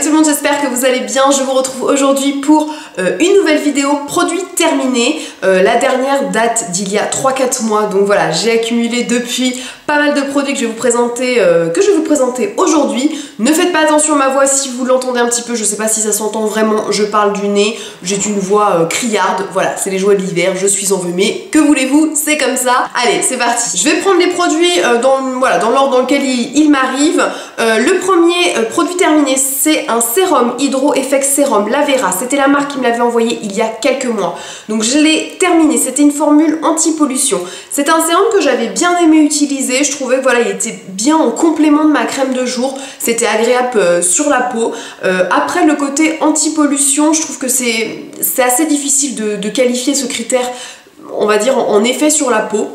tout le monde, j'espère que vous allez bien. Je vous retrouve aujourd'hui pour une nouvelle vidéo produit terminé. La dernière date d'il y a 3-4 mois, donc voilà, j'ai accumulé depuis pas mal de produits que je vais vous présenter aujourd'hui. Ne faites pas attention à ma voix si vous l'entendez un petit peu, je sais pas si ça s'entend vraiment, je parle du nez, j'ai une voix criarde, voilà, c'est les joies de l'hiver, je suis enrhumée, que voulez-vous, c'est comme ça. Allez, c'est parti. Je vais prendre les produits dans l'ordre dans lequel ils m'arrivent. Le premier produit terminé, c'est un sérum Hydro Effect Sérum Lavera. C'était la marque qui me l'avait envoyé il y a quelques mois. Donc je l'ai terminé, c'était une formule anti-pollution. C'est un sérum que j'avais bien aimé utiliser, je trouvais que voilà, il était bien en complément de ma crème de jour, c'était agréable sur la peau. Après le côté anti-pollution, je trouve que c'est assez difficile de qualifier ce critère, on va dire, en effet sur la peau.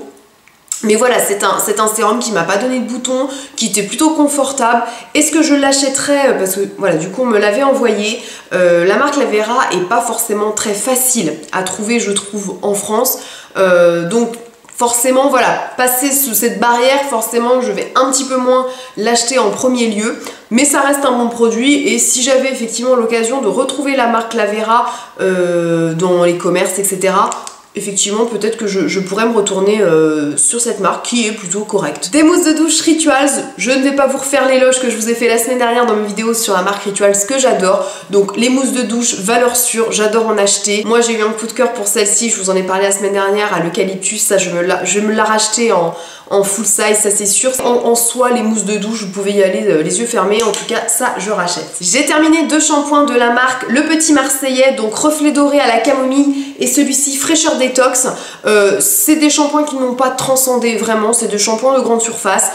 Mais voilà, c'est un sérum qui m'a pas donné de boutons, qui était plutôt confortable. Est-ce que je l'achèterais? Parce que voilà, du coup on me l'avait envoyé. La marque Lavera est pas forcément très facile à trouver, je trouve, en France. Donc forcément, voilà, passer sous cette barrière, forcément je vais un petit peu moins l'acheter en premier lieu. Mais ça reste un bon produit, et si j'avais effectivement l'occasion de retrouver la marque Lavera dans les commerces, etc., effectivement, peut-être que je pourrais me retourner sur cette marque qui est plutôt correcte. Des mousses de douche Rituals, je ne vais pas vous refaire l'éloge que je vous ai fait la semaine dernière dans mes vidéos sur la marque Rituals que j'adore. Donc les mousses de douche, valeur sûre, j'adore en acheter. Moi j'ai eu un coup de cœur pour celle-ci, je vous en ai parlé la semaine dernière, à l'eucalyptus, ça je me la racheter en full size, ça c'est sûr. En soi, les mousses de douche, vous pouvez y aller les yeux fermés, en tout cas ça je rachète. J'ai terminé deux shampoings de la marque Le Petit Marseillais, donc reflet doré à la camomille et celui-ci fraîcheur détox. C'est des shampoings qui n'ont pas transcendé vraiment, c'est des shampoings de grande surface.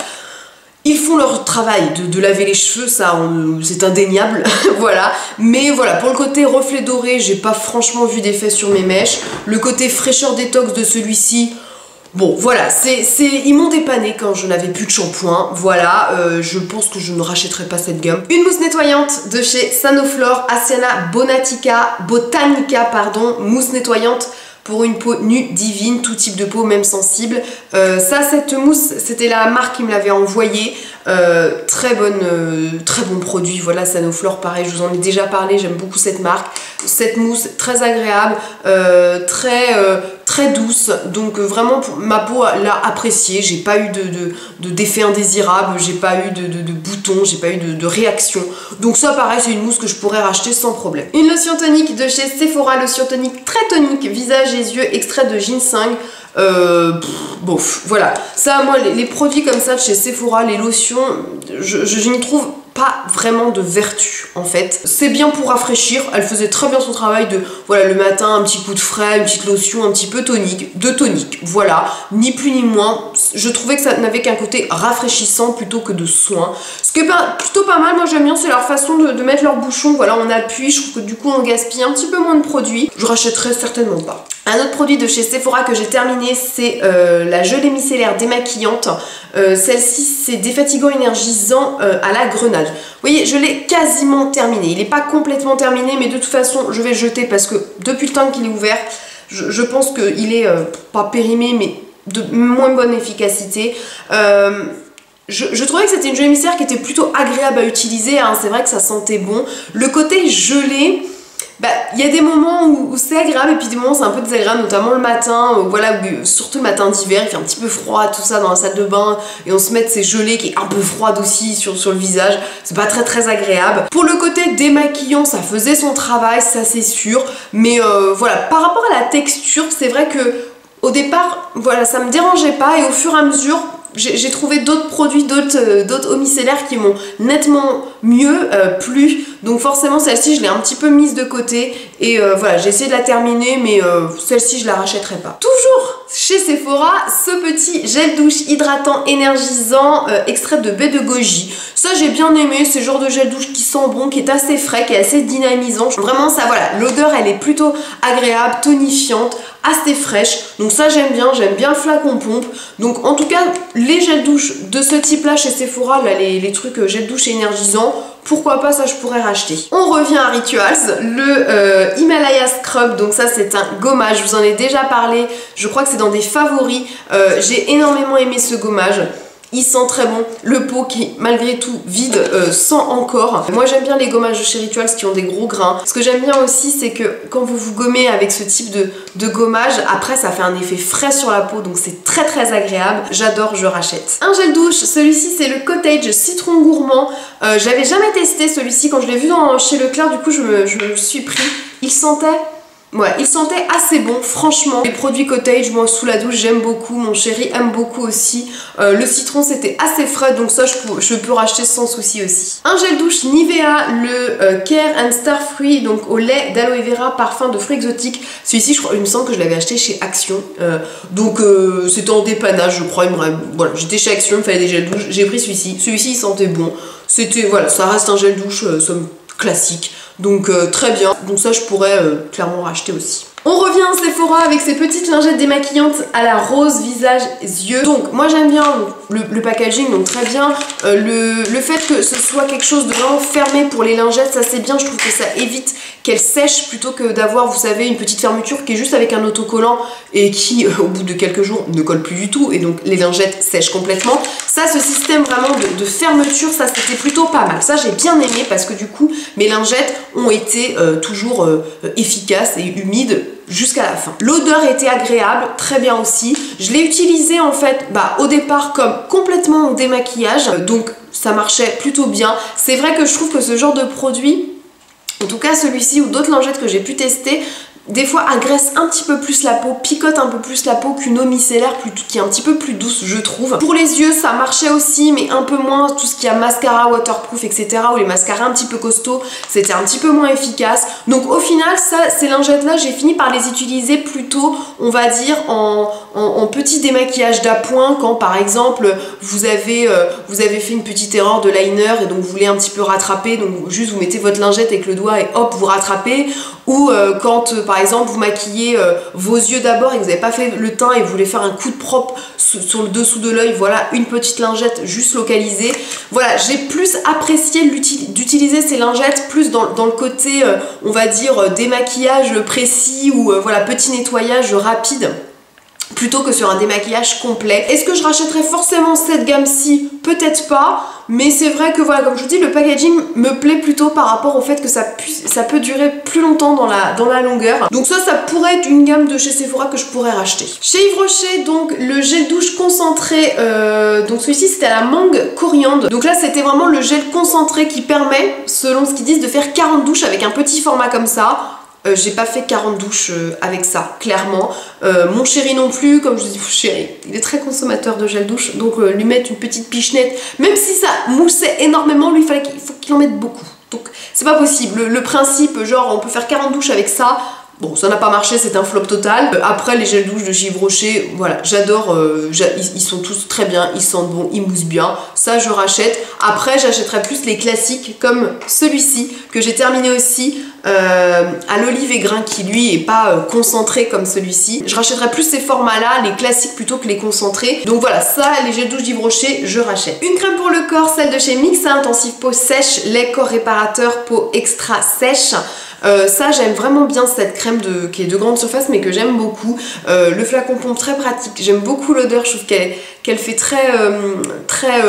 Ils font leur travail de laver les cheveux, ça c'est indéniable, voilà. Mais voilà, pour le côté reflet doré, j'ai pas franchement vu d'effet sur mes mèches. Le côté fraîcheur détox de celui-ci, bon voilà, ils m'ont dépanné quand je n'avais plus de shampoing, voilà, je pense que je ne rachèterai pas cette gamme. Une mousse nettoyante de chez Sanoflore, Asiana Botanica, pardon, mousse nettoyante pour une peau nue divine, tout type de peau, même sensible. Cette mousse, c'était la marque qui me l'avait envoyée. Très bon produit, voilà, Sanoflore, pareil, je vous en ai déjà parlé, j'aime beaucoup cette marque. Cette mousse, très agréable, très douce, donc vraiment ma peau l'a appréciée, j'ai pas eu d'effet indésirable, j'ai pas eu de boutons, j'ai pas eu de réaction. Donc ça pareil, c'est une mousse que je pourrais racheter sans problème. Une lotion tonique de chez Sephora, lotion tonique très tonique, visage et yeux, extrait de ginseng. Bof, voilà, ça moi les produits comme ça de chez Sephora, les lotions, je n'y trouve pas vraiment de vertu en fait. C'est bien pour rafraîchir, elle faisait très bien son travail de, voilà, le matin un petit coup de frais, une petite lotion un petit peu tonique, voilà, ni plus ni moins. Je trouvais que ça n'avait qu'un côté rafraîchissant plutôt que de soin, ce qui est plutôt pas mal. Moi j'aime bien, c'est leur façon de mettre leur bouchon, voilà, on appuie, je trouve que du coup on gaspille un petit peu moins de produits. Je rachèterai certainement pas. Un autre produit de chez Sephora que j'ai terminé, c'est la gelée micellaire démaquillante. Celle-ci, c'est défatigant énergisant à la grenade. Vous voyez, je l'ai quasiment terminé. Il n'est pas complètement terminé, mais de toute façon, je vais le jeter parce que depuis le temps qu'il est ouvert, je pense qu'il est pas périmé, mais de moins bonne efficacité. Je trouvais que c'était une gelée micellaire qui était plutôt agréable à utiliser, hein. C'est vrai que ça sentait bon. Le côté gelé, il y a des moments où c'est agréable et puis des moments c'est un peu désagréable, notamment le matin, voilà, surtout le matin d'hiver, il fait un petit peu froid, tout ça dans la salle de bain, et on se met ces gelées qui est un peu froide aussi sur le visage, c'est pas très agréable. Pour le côté démaquillant, ça faisait son travail, ça c'est sûr, mais voilà, par rapport à la texture, c'est vrai que au départ, voilà, ça me dérangeait pas, et au fur et à mesure, j'ai trouvé d'autres produits, d'autres eaux micellaires qui m'ont nettement mieux plu. Donc forcément celle-ci je l'ai un petit peu mise de côté. Et voilà, j'ai essayé de la terminer, mais celle-ci je la rachèterai pas. Toujours chez Sephora, ce petit gel douche hydratant énergisant extrait de baie de goji. Ça j'ai bien aimé, c'est le genre de gel douche qui sent bon, qui est assez frais, qui est assez dynamisant. Vraiment ça, voilà, l'odeur elle est plutôt agréable, tonifiante, assez fraîche. Donc ça j'aime bien le flacon pompe. Donc en tout cas, les gels douche de ce type là chez Sephora, là, les trucs gel douche énergisant, pourquoi pas, ça je pourrais racheter. On revient à Rituals, le Himalaya Scrub, donc ça c'est un gommage, je vous en ai déjà parlé, je crois que c'est dans des favoris, j'ai énormément aimé ce gommage. Il sent très bon. Le pot qui, malgré tout, vide, sent encore. Moi, j'aime bien les gommages de chez Rituals qui ont des gros grains. Ce que j'aime bien aussi, c'est que quand vous vous gommez avec ce type de gommage, après, ça fait un effet frais sur la peau. Donc, c'est très très agréable. J'adore, je rachète. Un gel douche. Celui-ci, c'est le Cottage Citron Gourmand. J'avais jamais testé celui-ci. Quand je l'ai vu chez Leclerc, du coup, je me suis pris. Il sentait... Ouais, il sentait assez bon, franchement. Les produits Cottage, moi sous la douche j'aime beaucoup, mon chéri aime beaucoup aussi. Le citron c'était assez frais, donc ça je peux racheter sans souci aussi. Un gel douche Nivea, le Care and Starfruit, donc au lait d'aloe vera, parfum de fruits exotiques. Celui-ci, il me semble que je l'avais acheté chez Action. C'était en dépannage, je crois. Voilà, j'étais chez Action, il me fallait des gels douche. J'ai pris celui-ci. Celui-ci il sentait bon. C'était, voilà, ça reste un gel douche somme classique. Donc très bien, donc ça je pourrais clairement racheter aussi. On revient à Sephora avec ces petites lingettes démaquillantes à la rose visage yeux. Donc moi j'aime bien le packaging, donc très bien. Le fait que ce soit quelque chose de vraiment fermé pour les lingettes, ça c'est bien, je trouve que ça évite qu'elles sèchent plutôt que d'avoir, vous savez, une petite fermeture qui est juste avec un autocollant et qui au bout de quelques jours ne colle plus du tout et donc les lingettes sèchent complètement. Ça, ce système vraiment de fermeture, ça c'était plutôt pas mal. Ça j'ai bien aimé parce que du coup mes lingettes ont été toujours efficaces et humides jusqu'à la fin. L'odeur était agréable, très bien aussi. Je l'ai utilisé en fait au départ comme complètement en démaquillage, donc ça marchait plutôt bien. C'est vrai que je trouve que ce genre de produit, en tout cas celui-ci ou d'autres lingettes que j'ai pu tester, des fois agresse un petit peu plus la peau, picote un peu plus la peau qu'une eau micellaire qui est un petit peu plus douce, je trouve. Pour les yeux, ça marchait aussi, mais un peu moins. Tout ce qui a mascara waterproof, etc., ou les mascaras un petit peu costauds, c'était un petit peu moins efficace. Donc au final, ces lingettes-là, j'ai fini par les utiliser plutôt, on va dire, en petit démaquillage d'appoint, quand par exemple, vous avez fait une petite erreur de liner et donc vous voulez un petit peu rattraper, donc juste vous mettez votre lingette avec le doigt et hop, vous rattrapez. Ou quand par exemple vous maquillez vos yeux d'abord et que vous n'avez pas fait le teint et vous voulez faire un coup de propre sur le dessous de l'œil, voilà, une petite lingette juste localisée. Voilà, j'ai plus apprécié d'utiliser ces lingettes plus dans le côté on va dire démaquillage précis ou voilà, petit nettoyage rapide, plutôt que sur un démaquillage complet. Est-ce que je rachèterais forcément cette gamme-ci? Peut-être pas, mais c'est vrai que voilà, comme je vous dis, le packaging me plaît plutôt par rapport au fait que ça peut durer plus longtemps dans la longueur. Donc ça pourrait être une gamme de chez Sephora que je pourrais racheter. Chez Yves Rocher, donc le gel douche concentré, donc celui-ci c'était à la mangue coriandre. Donc là c'était vraiment le gel concentré qui permet, selon ce qu'ils disent, de faire 40 douches avec un petit format comme ça. J'ai pas fait 40 douches avec ça, clairement. Mon chéri non plus, comme je vous dis, mon chéri, il est très consommateur de gel douche, donc lui mettre une petite pichenette, même si ça moussait énormément, lui il faut qu'il en mette beaucoup. Donc c'est pas possible. Le principe, genre on peut faire 40 douches avec ça. Bon, ça n'a pas marché, c'est un flop total. Après, les gels douche de chez Yves Rocher, voilà, j'adore, ils sont tous très bien, ils sentent bon, ils moussent bien. Ça, je rachète. Après, j'achèterai plus les classiques comme celui-ci, que j'ai terminé aussi à l'olive et grain, qui lui est pas concentré comme celui-ci. Je rachèterai plus ces formats-là, les classiques plutôt que les concentrés. Donc voilà, ça, les gels douche d'Yves Rocher, je rachète. Une crème pour le corps, celle de chez Mixa Intensive Peau Sèche, lait corps réparateur, peau extra sèche. Ça j'aime vraiment bien cette crème qui est de grande surface mais que j'aime beaucoup. Le flacon pompe très pratique, j'aime beaucoup l'odeur, je trouve qu'elle fait très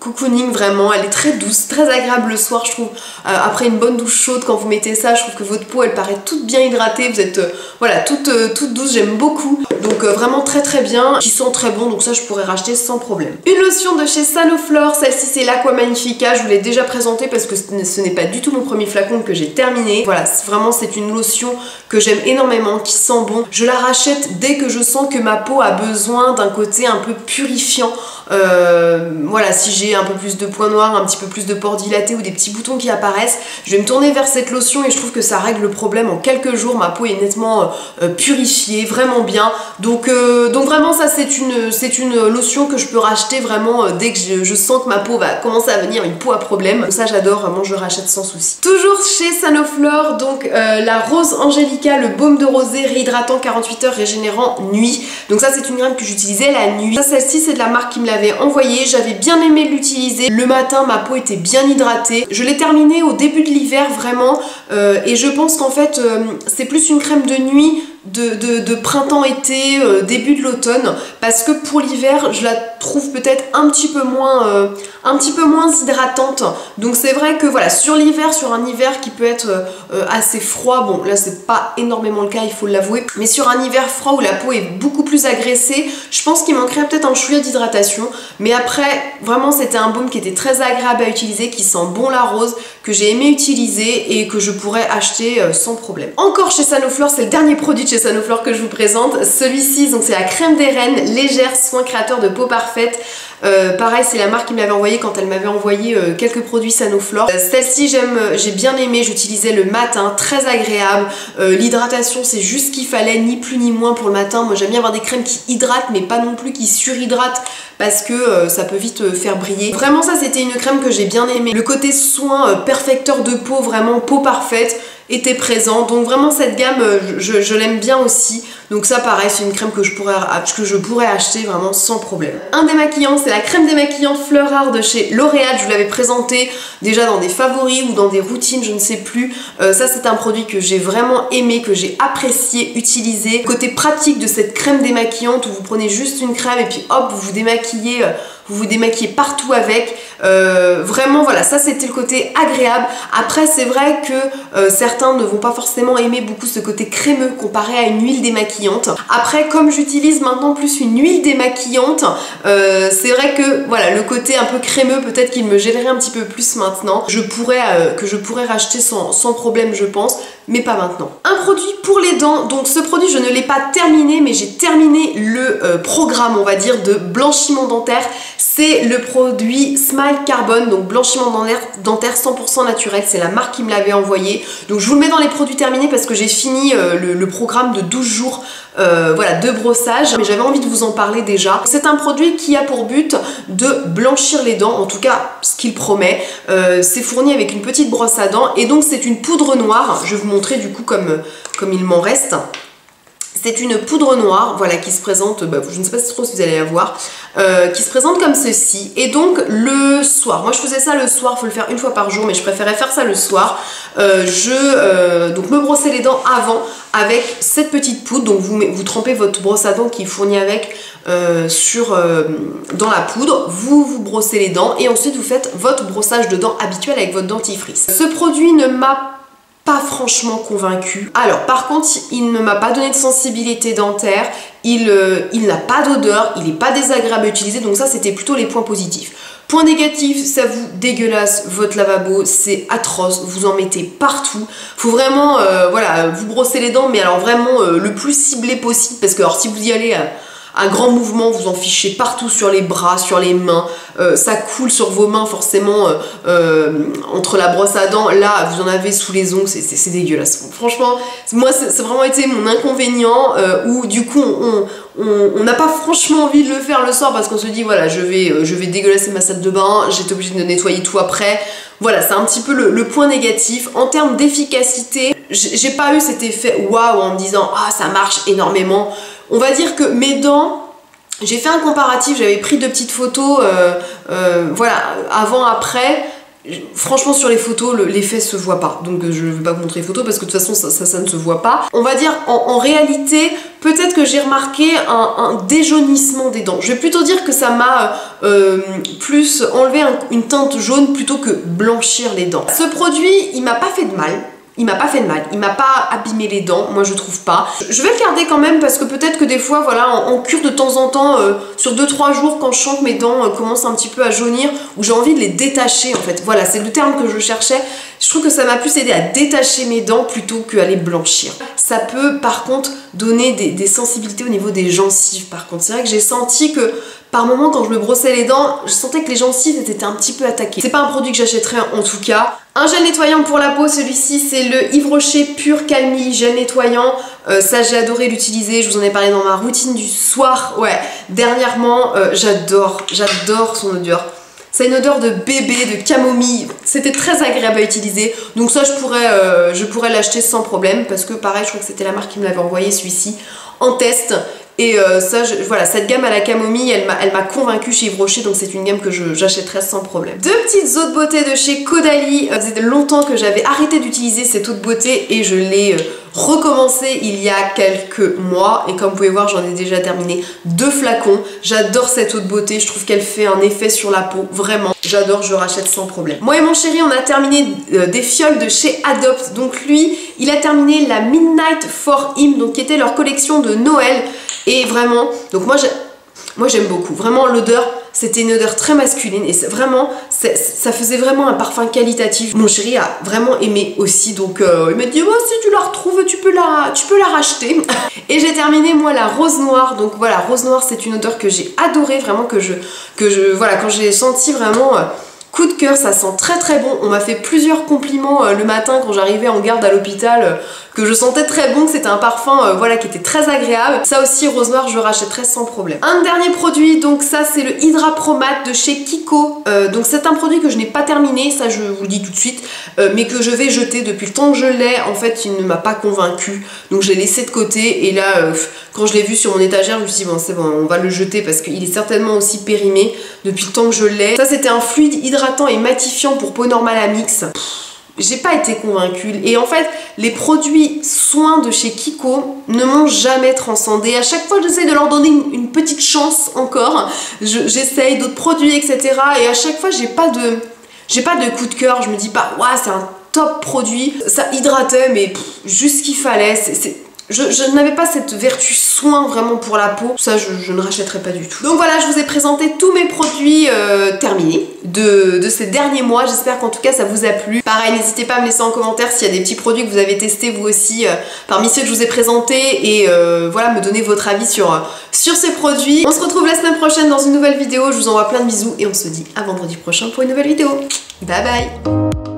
cocooning vraiment, elle est très douce, très agréable le soir je trouve. Après une bonne douche chaude, quand vous mettez ça, je trouve que votre peau elle paraît toute bien hydratée, vous êtes voilà, toute douce, j'aime beaucoup. Donc vraiment très très bien, qui sent très bon, donc ça je pourrais racheter sans problème. Une lotion de chez Sanoflore, celle-ci c'est l'Aqua Magnifica, je vous l'ai déjà présentée parce que ce n'est pas du tout mon premier flacon que j'ai terminé. Voilà, vraiment c'est une lotion que j'aime énormément, qui sent bon. Je la rachète dès que je sens que ma peau a besoin d'un côté un peu purifiant. Voilà, si j'ai un peu plus de points noirs, un petit peu plus de pores dilatés ou des petits boutons qui apparaissent, je vais me tourner vers cette lotion et je trouve que ça règle le problème en quelques jours. Ma peau est nettement purifiée, vraiment bien. Donc vraiment ça c'est une lotion que je peux racheter vraiment dès que je sens que ma peau va commencer à venir une peau à problème. Donc ça j'adore, vraiment je rachète sans souci. Toujours chez Sanoflore, donc la Rose Angelica, le baume de rosée réhydratant 48 heures régénérant nuit. Donc ça c'est une crème que j'utilisais la nuit. Ça, celle-ci c'est de la marque qui me l'avait envoyée, j'avais bien aimé l'utiliser. Le matin ma peau était bien hydratée. Je l'ai terminée au début de l'hiver vraiment et je pense qu'en fait c'est plus une crème de nuit de printemps-été, début de l'automne, parce que pour l'hiver je la trouve peut-être un petit peu moins hydratante. Donc c'est vrai que voilà, sur l'hiver, sur un hiver qui peut être assez froid, bon là c'est pas énormément le cas, il faut l'avouer, mais sur un hiver froid où la peau est beaucoup plus agressée, je pense qu'il manquerait peut-être un chouïa d'hydratation. Mais après vraiment c'était un baume qui était très agréable à utiliser, qui sent bon la rose, que j'ai aimé utiliser et que je pourrais acheter sans problème. Encore chez Sanoflore, c'est le dernier produit de chez Sanoflore que je vous présente. Celui-ci, donc c'est la crème des reines légère soin créateur de peau parfaite. Pareil, c'est la marque qui me l'avait envoyé quand elle m'avait envoyé quelques produits Sanoflore. Celle-ci j'ai bien aimé, j'utilisais le matin, très agréable. L'hydratation c'est juste ce qu'il fallait, ni plus ni moins pour le matin. Moi j'aime bien avoir des crèmes qui hydratent mais pas non plus qui surhydratent, parce que ça peut vite faire briller. Vraiment ça c'était une crème que j'ai bien aimée. Le côté soin perfecteur de peau, vraiment peau parfaite, était présent. Donc vraiment cette gamme je l'aime bien aussi. Donc ça pareil, c'est une crème que je pourrais acheter vraiment sans problème. Un démaquillant, c'est la crème démaquillant Fleur Art de chez L'Oréal. Je vous l'avais présenté déjà dans des favoris ou dans des routines, je ne sais plus. Ça c'est un produit que j'ai vraiment aimé, que j'ai apprécié utiliser. Côté pratique de cette crème démaquillante où vous prenez juste une crème et puis hop vous vous démaquillez partout avec. Vraiment voilà, ça c'était le côté agréable. Après c'est vrai que certains ne vont pas forcément aimer beaucoup ce côté crémeux comparé à une huile démaquillante. Après comme j'utilise maintenant plus une huile démaquillante, c'est vrai que voilà, le côté un peu crémeux peut-être qu'il me gênerait un petit peu plus maintenant. Que je pourrais racheter sans problème je pense, mais pas maintenant. Un produit pour les dents, donc ce produit je ne l'ai pas terminé, mais j'ai terminé le programme on va dire de blanchiment dentaire. C'est le produit Smile Carbone, donc blanchiment dentaire 100% naturel, c'est la marque qui me l'avait envoyé. Donc je vous le mets dans les produits terminés parce que j'ai fini le programme de 12 jours voilà, de brossage, mais j'avais envie de vous en parler déjà. C'est un produit qui a pour but de blanchir les dents, en tout cas ce qu'il promet. C'est fourni avec une petite brosse à dents et donc c'est une poudre noire. Je vais vous montrer du coup comme il m'en reste. C'est une poudre noire, voilà, qui se présente, je ne sais pas trop si vous allez la voir, qui se présente comme ceci. Et donc le soir, moi je faisais ça le soir, il faut le faire une fois par jour, mais je préférais faire ça le soir. Donc me brosser les dents avant avec cette petite poudre. Donc vous trempez votre brosse à dents qui est fournie avec dans la poudre, vous brossez les dents et ensuite vous faites votre brossage de dents habituel avec votre dentifrice. Ce produit ne m'a pas franchement convaincu. Alors par contre il ne m'a pas donné de sensibilité dentaire, il n'a pas d'odeur, il n'est pas désagréable à utiliser, donc ça c'était plutôt les points positifs. Point négatif, ça vous dégueulasse votre lavabo, c'est atroce, vous en mettez partout. Faut vraiment voilà, vous brosser les dents, mais alors vraiment le plus ciblé possible, parce que alors si vous y allez un grand mouvement, vous en fichez partout sur les bras, sur les mains, ça coule sur vos mains forcément entre la brosse à dents, là vous en avez sous les ongles, c'est dégueulasse. Franchement, moi c'est vraiment été mon inconvénient où du coup on n'a pas franchement envie de le faire le soir parce qu'on se dit voilà, je vais dégueulasser ma salle de bain, j'étais obligée de nettoyer tout après. Voilà, c'est un petit peu le point négatif. En termes d'efficacité, j'ai pas eu cet effet waouh en me disant ah ça marche énormément. On va dire que mes dents, j'ai fait un comparatif, j'avais pris 2 petites photos, voilà, avant-après. Franchement sur les photos l'effet se voit pas, donc je ne vais pas vous montrer les photos parce que de toute façon ça ne se voit pas. On va dire en réalité peut-être que j'ai remarqué un déjaunissement des dents. Je vais plutôt dire que ça m'a plus enlevé une teinte jaune plutôt que blanchir les dents. Ce produit il m'a pas fait de mal. Il m'a pas fait de mal, il m'a pas abîmé les dents, moi je trouve pas. Je vais le garder quand même parce que peut-être que des fois, voilà, en cure de temps en temps, sur 2-3 jours quand je sens que mes dents commencent un petit peu à jaunir, ou j'ai envie de les détacher en fait. Voilà, c'est le terme que je cherchais. Je trouve que ça m'a plus aidé à détacher mes dents plutôt qu'à les blanchir. Ça peut par contre donner des sensibilités au niveau des gencives par contre. C'est vrai que j'ai senti que par moment quand je me brossais les dents, je sentais que les gencives étaient un petit peu attaquées. C'est pas un produit que j'achèterais en tout cas. Un gel nettoyant pour la peau, celui-ci c'est le Yves Rocher Pure Calmie gel nettoyant. Ça j'ai adoré l'utiliser, je vous en ai parlé dans ma routine du soir. Ouais, dernièrement, j'adore son odeur. C'est une odeur de bébé, de camomille, c'était très agréable à utiliser. Donc ça je pourrais l'acheter sans problème parce que pareil, je crois que c'était la marque qui me l'avait envoyé celui-ci en test. Et ça, voilà, cette gamme à la camomille, elle m'a convaincue chez Yves Rocher, donc c'est une gamme que j'achèterais sans problème. Deux petites eaux de beauté de chez Caudalie. Ça faisait longtemps que j'avais arrêté d'utiliser cette eau de beauté et je l'ai recommencé il y a quelques mois. Et comme vous pouvez voir, j'en ai déjà terminé 2 flacons. J'adore cette eau de beauté, je trouve qu'elle fait un effet sur la peau, vraiment. J'adore, je rachète sans problème. Moi et mon chéri, on a terminé des fioles de chez Adopt. Donc lui, il a terminé la Midnight for Him, donc qui était leur collection de Noël. Et vraiment, donc moi j'aime beaucoup. Vraiment l'odeur, c'était une odeur très masculine et vraiment, ça faisait vraiment un parfum qualitatif. Mon chéri a vraiment aimé aussi, donc il m'a dit oh, si tu la retrouves, tu peux la racheter. Et j'ai terminé moi la rose noire. Donc voilà, rose noire, c'est une odeur que j'ai adorée, vraiment voilà, quand j'ai senti vraiment coup de cœur, ça sent très très bon. On m'a fait plusieurs compliments le matin quand j'arrivais en garde à l'hôpital, que je sentais très bon, que c'était un parfum voilà, qui était très agréable. Ça aussi, rose noire, je rachèterais sans problème. Un dernier produit, donc ça c'est le Hydra Pro Matte de chez Kiko. Donc c'est un produit que je n'ai pas terminé, ça je vous le dis tout de suite, mais que je vais jeter depuis le temps que je l'ai. En fait, il ne m'a pas convaincue, donc je l'ai laissé de côté. Et là, quand je l'ai vu sur mon étagère, je me suis dit bon c'est bon, on va le jeter parce qu'il est certainement aussi périmé depuis le temps que je l'ai. Ça c'était un fluide hydratant et matifiant pour peau normale à mix. J'ai pas été convaincue. Et en fait, les produits soins de chez Kiko ne m'ont jamais transcendé. À chaque fois, j'essaye de leur donner une petite chance encore. J'essaye d'autres produits, etc. Et à chaque fois, j'ai pas de coup de cœur. Je me dis pas, waouh, c'est un top produit. Ça hydratait, mais juste ce qu'il fallait. Je n'avais pas cette vertu soin vraiment pour la peau. Ça, je ne rachèterai pas du tout. Donc voilà, je vous ai présenté tous mes produits terminés de ces derniers mois. J'espère qu'en tout cas, ça vous a plu. Pareil, n'hésitez pas à me laisser en commentaire s'il y a des petits produits que vous avez testés vous aussi parmi ceux que je vous ai présentés. Et voilà, me donner votre avis sur ces produits. On se retrouve la semaine prochaine dans une nouvelle vidéo. Je vous envoie plein de bisous et on se dit à vendredi prochain pour une nouvelle vidéo. Bye bye!